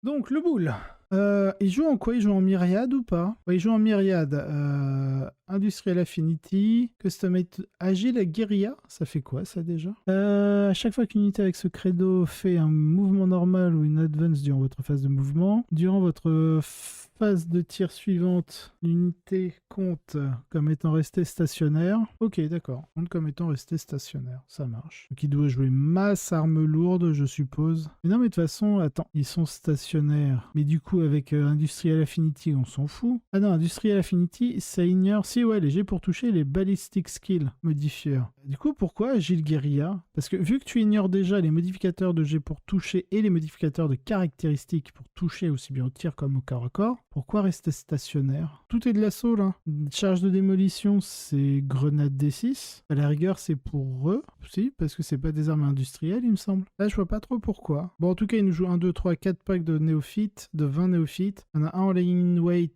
Donc, le boule. Il joue en quoi? Il joue en myriade ou pas? Ouais, il joue en myriade. Industrial Affinity, Customate Agile, Guerilla. Ça fait quoi ça déjà? À chaque fois qu'une unité avec ce credo fait un mouvement normal ou une advance durant votre phase de mouvement, durant votre phase de tir suivante, l'unité compte comme étant restée stationnaire. Ok, d'accord. Compte comme étant restée stationnaire. Ça marche. Donc il doit jouer masse arme lourde, je suppose. Mais non, mais de toute façon, attends, ils sont stationnaires. Mais du coup, avec Industrial Affinity, on s'en fout. Ah non, Industrial Affinity, ça ignore. Si, ouais, les jets pour toucher les Ballistic Skill modifieurs. Du coup, pourquoi Agile Guerilla? Parce que vu que tu ignores déjà les modificateurs de jet pour toucher et les modificateurs de caractéristiques pour toucher aussi bien au tir comme au corps à corps, pourquoi rester stationnaire? Tout est de l'assaut là. Charge de démolition, c'est grenade D6. À la rigueur, c'est pour eux, si, parce que c'est pas des armes industrielles, il me semble. Là, je vois pas trop pourquoi. Bon, en tout cas, il nous joue 1, 2, 3, 4 packs de néophytes, de 20 néophytes. Il y en a un en laying in wait,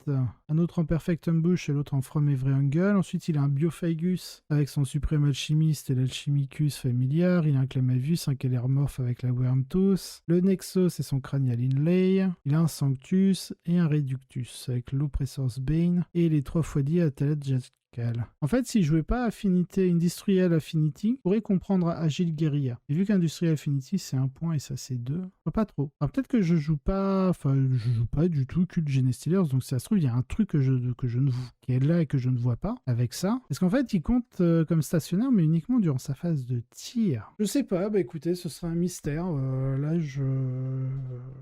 un autre en perfect ambush et l'autre en from every angle. Ensuite, il a un biophagus avec son suprême alchimiste et l'alchimicus familiar. Il a un clamavus, un kellermorph avec la wormtooth. Le nexos et son cranial inlay. Il a un sanctus et un reductus avec l'oppressor's bane et les 3 x 10 à Talat Jackal. En fait, si je jouais pas Affinité Industrial Affinity, je pourrais comprendre Agile Guerilla. Et vu qu'Industrial Affinity c'est 1 point et ça c'est 2, pas trop. Alors peut-être que je joue pas du tout Cult Genestealers, donc si ça se trouve il y a un truc que je ne qui est là et que je ne vois pas avec ça. Parce qu'en fait il compte comme stationnaire mais uniquement durant sa phase de tir. Je sais pas, bah écoutez, ce sera un mystère. Là je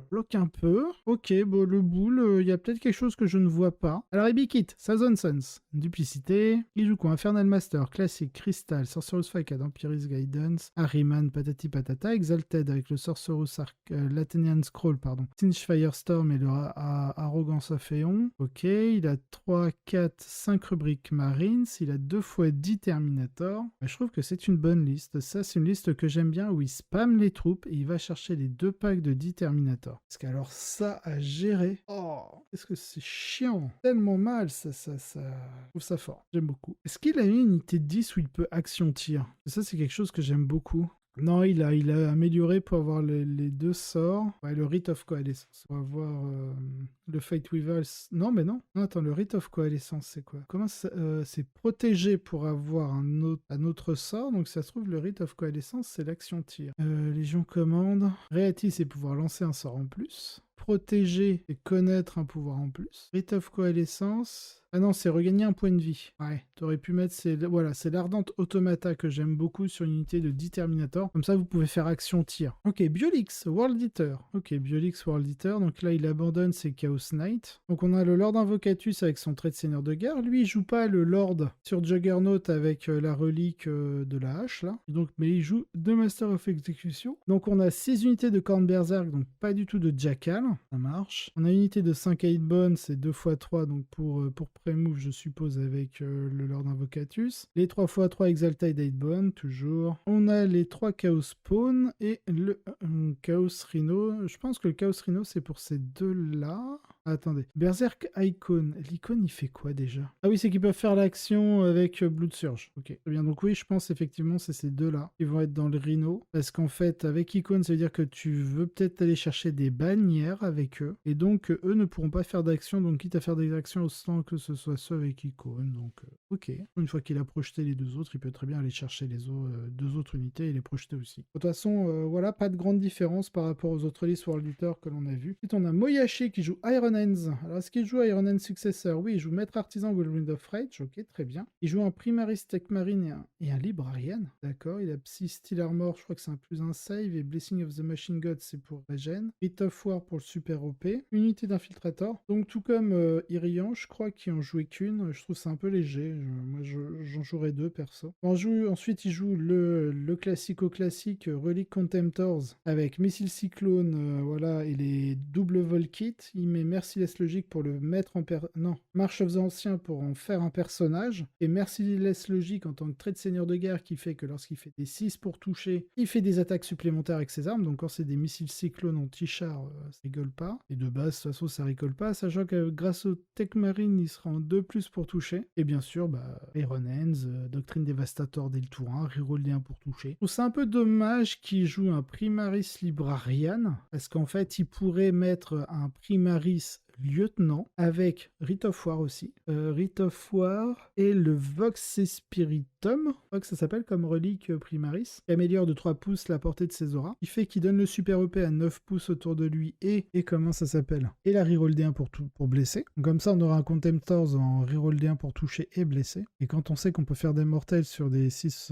bloque un peu. Ok, bon le boule, il y a peut-être quelque chose que je ne vois pas. Alors Ibikit, Thousand Suns, Duplicité. Il joue quoi? Infernal Master, Classic, Crystal, Sorcerer's Facade, Empirist Guidance, Harryman, Patati Patata, Exalted avec le Sorcerer's l'Athenian Scroll, pardon. Singe Firestorm et le Arrogance of Aeon. Ok, il a 3, 4, 5 rubriques Marines. Il a 2 x 10 Terminator. Je trouve que c'est une bonne liste. Ça, c'est une liste que j'aime bien où il spam les troupes et il va chercher les 2 packs de 10 Terminator. Parce qu'alors ça à gérer. Oh, qu'est-ce que c'est chiant. Tellement mal, ça. Je trouve ça fort. J'aime beaucoup. Est-ce qu'il a une unité de 10 où il peut action tir? Ça, c'est quelque chose que j'aime beaucoup. Non, il a amélioré pour avoir les 2 sorts. Ouais, le Rite of Coalescence. On va voir le Fate Weaver. Non, mais non. Non, attends, le Rite of Coalescence, c'est quoi? Comment ça, c'est protégé pour avoir un autre sort. Donc, ça se trouve, le Rite of Coalescence, c'est l'action tir. Légion Commande. Réati, c'est pouvoir lancer un sort en plus. Protéger et connaître un pouvoir en plus. Rite of Coalescence. Ah non, c'est regagner un point de vie. Ouais, t'aurais pu mettre... Voilà, c'est l'Ardente Automata que j'aime beaucoup sur une unité de 10 Terminator. Comme ça, vous pouvez faire action tir. Ok, Biolix, World Eater. Ok, Biolix, World Eater. Donc là, il abandonne ses Chaos Knight. Donc on a le Lord Invocatus avec son trait de seigneur de guerre. Lui, il joue pas le Lord sur Juggernaut avec la relique de la hache, là. Donc, mais il joue 2 Master of Execution. Donc on a 6 unités de Corn Berserk, donc pas du tout de Jackal. Ça marche. On a une unité de 5 Hate c'est 2 x 3, donc pour pré-move, je suppose, avec le Lord Invocatus. Les 3 x 3 Exalted Hatebone, toujours. On a les 3 Chaos Spawn et le Chaos Rhino. Je pense que le Chaos Rhino, c'est pour ces deux-là. Attendez. Berserk Icon. L'icône, il fait quoi déjà? Ah oui, c'est qu'ils peuvent faire l'action avec Blood Surge. Ok. Très bien. Donc oui, je pense effectivement c'est ces deux-là qui vont être dans le Rhino. Parce qu'en fait, avec Icône, ça veut dire que tu veux peut-être aller chercher des bannières avec eux. Et donc, eux ne pourront pas faire d'action. Donc, quitte à faire des actions, autant que ce soit ceux avec Icône. Donc, ok. Une fois qu'il a projeté les 2 autres, il peut très bien aller chercher les 2 autres unités et les projeter aussi. De toute façon, voilà, pas de grande différence par rapport aux autres listes World Eater que l'on a vu. Ensuite, on a Moyashi qui joue Iron Hands. Alors, est-ce qu'il joue Iron Hands Successor? Oui, il joue Maître Artisan Whirlwind of Rage. Ok, très bien. Il joue un Primaris Tech Marine et un Librarian. D'accord. Il a Psy Steel Armor, je crois que c'est un +1 save. Et Blessing of the Machine God, c'est pour Regen. Rite of War pour le Super OP. Unité d'Infiltrator. Donc, tout comme Irian, je crois qu'il en jouait qu'une. Je trouve ça un peu léger. Moi, j'en jouerais 2, perso. Ensuite, il joue le classico-classique Relic Contemptors avec Missile Cyclone, voilà, et les double vol kit. Il met Merciless Logic pour le mettre en non, March of the Anciens pour en faire un personnage. Et Merciless Logic en tant que trait de seigneur de guerre qui fait que lorsqu'il fait des 6 pour toucher, il fait des attaques supplémentaires avec ses armes. Donc quand c'est des missiles cyclones anti-char, ça rigole pas. Et de base, de toute façon, ça rigole pas. Sachant que grâce au Tech Marine, il se 4 en 2+ pour toucher. Et bien sûr, Iron Hands, Doctrine Dévastator dès le tour 1, reroll des 1 pour toucher. Je trouve ça un peu dommage qu'il joue un Primaris Librarian, parce qu'en fait, il pourrait mettre un Primaris lieutenant avec Rite of War aussi. Rite of War et le Vox Spiritum, je crois que ça s'appelle comme relique Primaris, qui améliore de 3 pouces la portée de ses auras, qui fait qu'il donne le super EP à 9 pouces autour de lui et comment ça s'appelle, et la reroll D1 pour blesser. Donc comme ça on aura un Contemptors en reroll D1 pour toucher et blesser. Et quand on sait qu'on peut faire des mortels sur des 6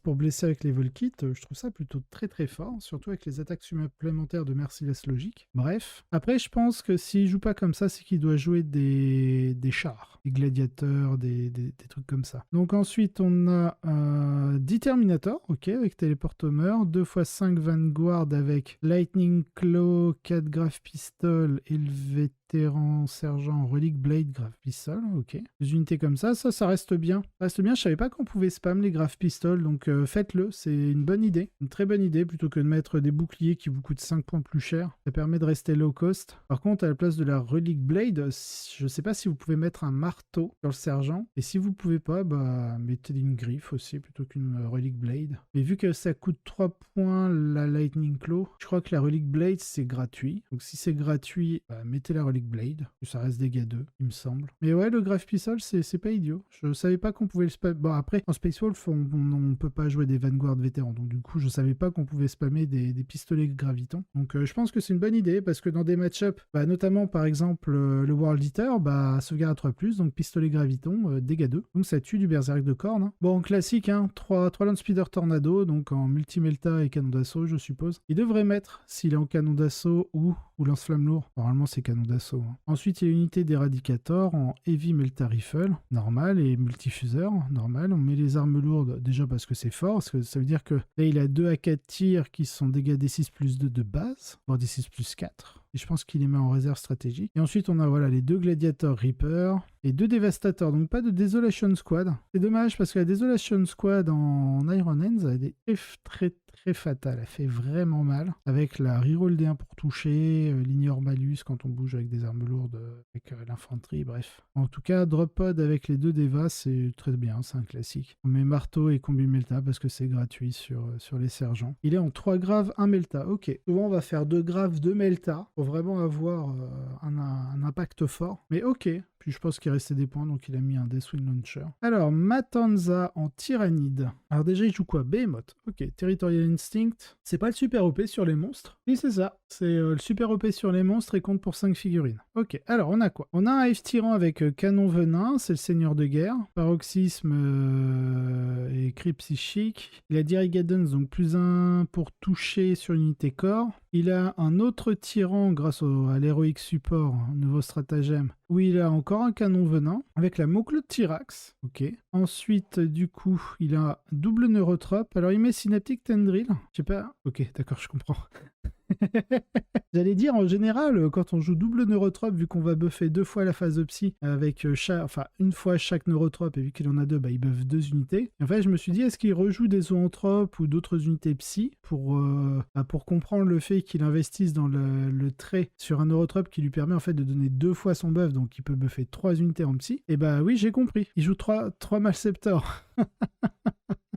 pour blesser avec les Volkits, je trouve ça plutôt très très fort, surtout avec les attaques supplémentaires de Merciless Logic. Bref, après je pense que s'il joue pas comme ça, c'est qu'il doit jouer des chars, des gladiateurs, des trucs comme ça. Donc ensuite on a 10 Terminator, ok, avec Téléportomeur, 2x5 Vanguard avec Lightning Claw, 4 Grave Pistol et le vétéran sergent Relic Blade Grave Pistol, ok. Des unités comme ça reste bien. Ça reste bien, je savais pas qu'on pouvait spam les Grave Pistol, donc faites-le, c'est une bonne idée. Une très bonne idée, plutôt que de mettre des boucliers qui vous coûtent 5 points plus cher. Ça permet de rester low cost. Par contre, à la place de la Relic Blade, je sais pas si vous pouvez mettre un marteau sur le sergent, et si vous pouvez pas, mettez une griffe aussi, plutôt qu'une Relic Blade. Mais vu que ça coûte 3 points la Lightning Claw, je crois que la Relic Blade c'est gratuit. Donc si c'est gratuit, mettez la Relic Blade. Ça reste dégâts 2, il me semble. Mais ouais, le Grave Pistol, c'est pas idiot. Je savais pas qu'on pouvait le spam. Bon, après, en Space Wolf, on peut pas jouer des Vanguard vétérans. Donc du coup, je savais pas qu'on pouvait spammer des pistolets gravitons. Donc je pense que c'est une bonne idée, parce que dans des match-up, notamment par exemple le World Eater, sauvegarde à 3+, donc pistolet graviton, dégâts 2. Donc ça tue du Berserk de corne. Bon, classique, 3 Land Speeder Tornado, donc en multi-melta et canon d'assaut, je suppose. Il devrait mettre, s'il est en canon d'assaut ou lance-flamme lourd. Normalement, c'est canon d'assaut. Ensuite, il y a l'unité d'Eradicator en Heavy Melta Rifle, normal, et multifuseur, normal. On met les armes lourdes, déjà parce que c'est fort, parce que ça veut dire que là, il a 2 à 4 tirs qui sont dégâts D6+2 de base, voire D6+4. Et je pense qu'il les met en réserve stratégique. Et ensuite, on a les 2 Gladiator Reaper et 2 Devastator. Donc pas de Desolation Squad. C'est dommage parce que la Desolation Squad en Iron Hands a des très fatales. Elle fait vraiment mal. Avec la reroll D1 pour toucher, l'ignore malus quand on bouge avec des armes lourdes, avec l'infanterie, bref. En tout cas, Drop Pod avec les 2 Devas, c'est très bien, c'est un classique. On met marteau et combi Melta parce que c'est gratuit sur les sergents. Il est en 3 graves, 1 Melta. Ok. Souvent, on va faire 2 graves, 2 Melta pour vraiment avoir un impact fort. Mais ok. Puis je pense qu'il restait des points, donc il a mis un Deathwind Launcher. Alors, Matanza en Tyrannide. Alors déjà, il joue quoi? Behemoth. Ok, Territorial Instinct. C'est pas le super OP sur les monstres? Oui, c'est ça. C'est le super OP sur les monstres et compte pour 5 figurines. Ok, alors on a quoi? On a un Hive Tyran avec Canon Venin, c'est le seigneur de guerre. Paroxysme et cri psychique. Il a Dirigadons, donc +1 pour toucher sur unité corps. Il a un autre tyran grâce à l'héroïque support, nouveau stratagème, où il a encore un canon venin avec la Moclo de Tyrax. Ok. Ensuite, du coup, il a double neurotrope. Alors, il met Synaptic Tendril. Je sais pas. Ok, d'accord, je comprends. J'allais dire, en général, quand on joue double neurotrope, vu qu'on va buffer 2 fois la phase de psy, avec une fois chaque neurotrope, et vu qu'il en a 2, il buffe 2 unités. Et en fait, je me suis dit, est-ce qu'il rejoue des zoantropes ou d'autres unités psy pour comprendre le fait qu'il investisse dans le trait sur un neurotrope qui lui permet en fait de donner 2 fois son buff, donc il peut buffer 3 unités en psy. Et oui, j'ai compris. Il joue 3 Malceptor.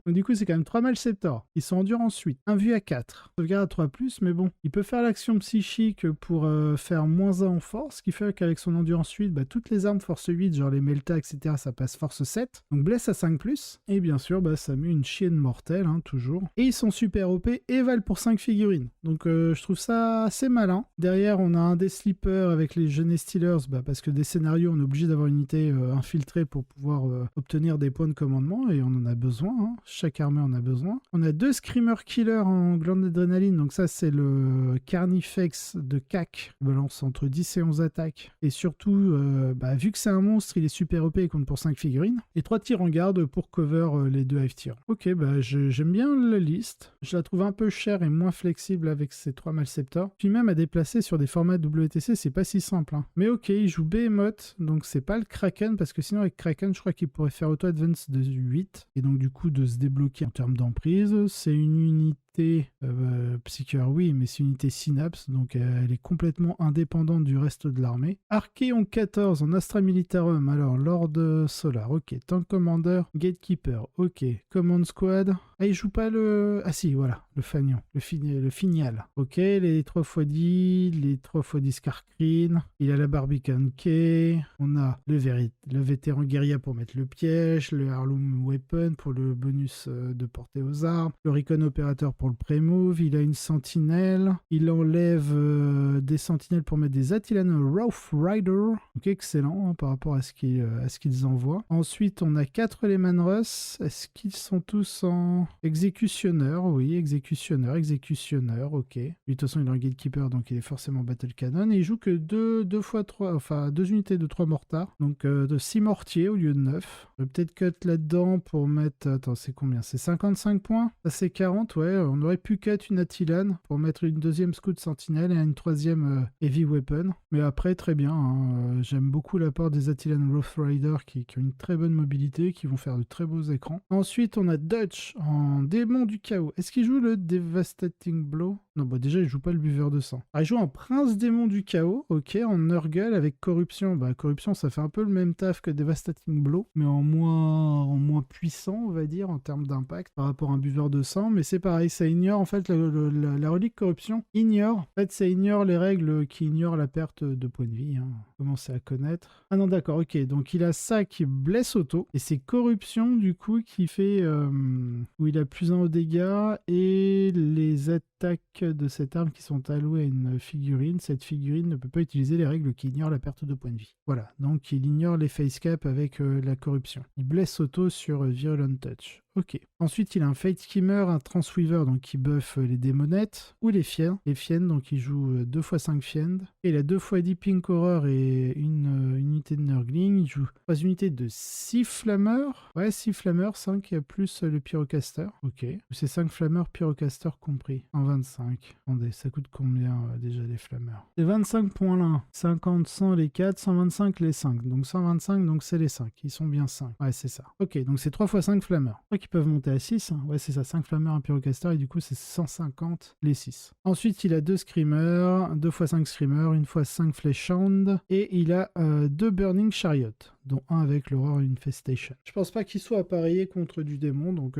Donc du coup, c'est quand même 3 Malceptor. Ils sont endurance 8. Un vue à 4. Sauvegarde à 3+, mais bon. Il peut faire l'action psychique pour faire -1 en force, ce qui fait qu'avec son endurance 8, toutes les armes force 8, genre les Melta, etc., ça passe force 7. Donc blesse à 5+. Et bien sûr, ça met une chienne mortelle, toujours. Et ils sont super OP et valent pour 5 figurines. Donc je trouve ça assez malin. Derrière, on a un des Sleepers avec les Jeunes Stealers, parce que des scénarios, on est obligé d'avoir une unité infiltrée pour pouvoir obtenir des points de commandement, et on en a besoin, Chaque armée en a besoin. On a 2 Screamer Killer en glande d'adrénaline. Donc ça, c'est le Carnifex de CAC. Il balance entre 10 et 11 attaques. Et surtout, vu que c'est un monstre, il est super OP et compte pour 5 figurines. Et 3 tirs en garde pour cover les 2 Hive Tyrans. Ok, j'aime bien la liste. Je la trouve un peu chère et moins flexible avec ces 3 Malceptors. Puis même à déplacer sur des formats WTC, c'est pas si simple. Mais ok, il joue Behemoth. Donc c'est pas le Kraken, parce que sinon avec Kraken, je crois qu'il pourrait faire auto-advance de 8. Et donc du coup de se débloquer en termes d'emprise. C'est une unité unité Psyker, oui, mais c'est une unité Synapse, donc elle est complètement indépendante du reste de l'armée. Archeon 14 en Astra Militarum, alors Lord Solar, ok. Tank Commander, Gatekeeper, ok. Command Squad, ah, il joue pas le... Ah si, voilà, le Fagnon, le Finial. Ok, les 3x10, les 3x10 Karkreen, il a la Barbican Key, on a le vétéran guérilla pour mettre le piège, le Heirloom Weapon pour le bonus de portée aux armes, le Recon Operator pour le pré-move, il a une sentinelle, il enlève des sentinelles pour mettre des Attilan Rough Rider, ok, excellent hein, par rapport à ce qu'ils envoient. Ensuite, on a 4 Lehman Russ, est-ce qu'ils sont tous en... Exécutionneur, oui, exécutionneur, ok. Lui, de toute façon, il est un gatekeeper, donc il est forcément battle cannon. Et il joue que 2 fois 3, enfin 2 unités de 3 mortars, donc de 6 mortiers au lieu de 9. Je vais peut-être cut là-dedans pour mettre... Attends, c'est combien? C'est 55 points? Ça, c'est 40, ouais. On aurait pu cut une Attilan pour mettre une deuxième Scout Sentinelle et une troisième Heavy Weapon. Mais après, très bien. Hein. J'aime beaucoup l'apport des Attilan Rough Rider qui ont une très bonne mobilité, qui vont faire de très beaux écrans. Ensuite, on a Dutch en démon du chaos. Est-ce qu'il joue le Devastating Blow? Non, bah déjà, il joue pas le buveur de sang. Ah, il joue en prince démon du chaos, ok, en Nurgle avec corruption. Bah, corruption, ça fait un peu le même taf que Devastating Blow, mais en moins puissant, on va dire, en termes d'impact par rapport à un buveur de sang. Mais c'est pareil, ça ignore, en fait, la relique corruption ignore. En fait, ça ignore les règles qui ignorent la perte de points de vie. Hein. Commencez à connaître. Ah non, d'accord, ok. Donc, il a ça qui blesse auto, et c'est corruption, du coup, qui fait... où il a plus 1 au dégâts, et les attaques de cette arme qui sont allouées à une figurine, cette figurine ne peut pas utiliser les règles qui ignorent la perte de points de vie. Voilà, donc il ignore les face cap avec la corruption. Il blesse auto sur Virulent Touch. Ok. Ensuite, il a un Fate Skimmer, un Transweaver, donc qui buff les démonettes, ou les fiends. Les fiends, donc il joue 2 x 5 fiends. Et il a 2 x 10 Pink Horror et une unité de Nurgling. Il joue 3 unités de 6 flammeurs. Ouais, 6 flammeurs, 5 plus le Pyrocaster. Ok. C'est 5 flammeurs Pyrocaster compris. En 25. Attendez, ça coûte combien déjà les flammeurs? C'est 25 points l'un. 50, 100 les 4, 125 les 5. Donc 125, donc c'est les 5. Ils sont bien 5. Ouais, c'est ça. Ok, donc c'est 3 x 5 flammeurs. Qui peuvent monter à 6. Hein. Ouais, c'est ça, 5 flammeurs, un pyrocaster, et du coup, c'est 150 les 6. Ensuite, il a 2 screamers, 2 x 5 screamers, 1 x 5 fleshhound, et il a 2 burning chariot, dont un avec l'Aurore Infestation. Je pense pas qu'il soit appareillé contre du démon, donc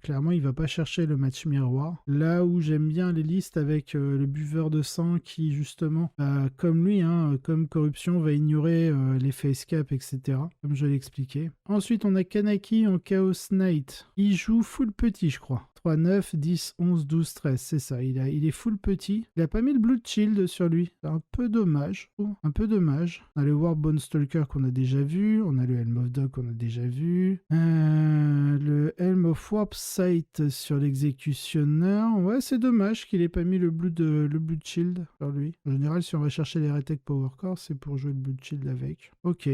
clairement, il va pas chercher le match miroir. Là où j'aime bien les listes avec le buveur de sang qui, justement, comme lui, hein, comme corruption, va ignorer les face cap, etc., comme je l'ai expliqué. Ensuite, on a Kanaki en Chaos Knight. Il joue full petit, je crois. 3, 9, 10, 11, 12, 13, c'est ça. Il est full petit. Il a pas mis le Blood Shield sur lui. C'est un peu dommage. Un peu dommage. On a le Warbone Stalker qu'on a déjà vu. On a le Helm of Dog qu'on a déjà vu. Le Helm of Warp Sight sur l'exécutionneur. Ouais, c'est dommage qu'il ait pas mis le Blood Shield sur lui. En général, si on va chercher les Retech Power Core, c'est pour jouer le Blood Shield avec. Ok.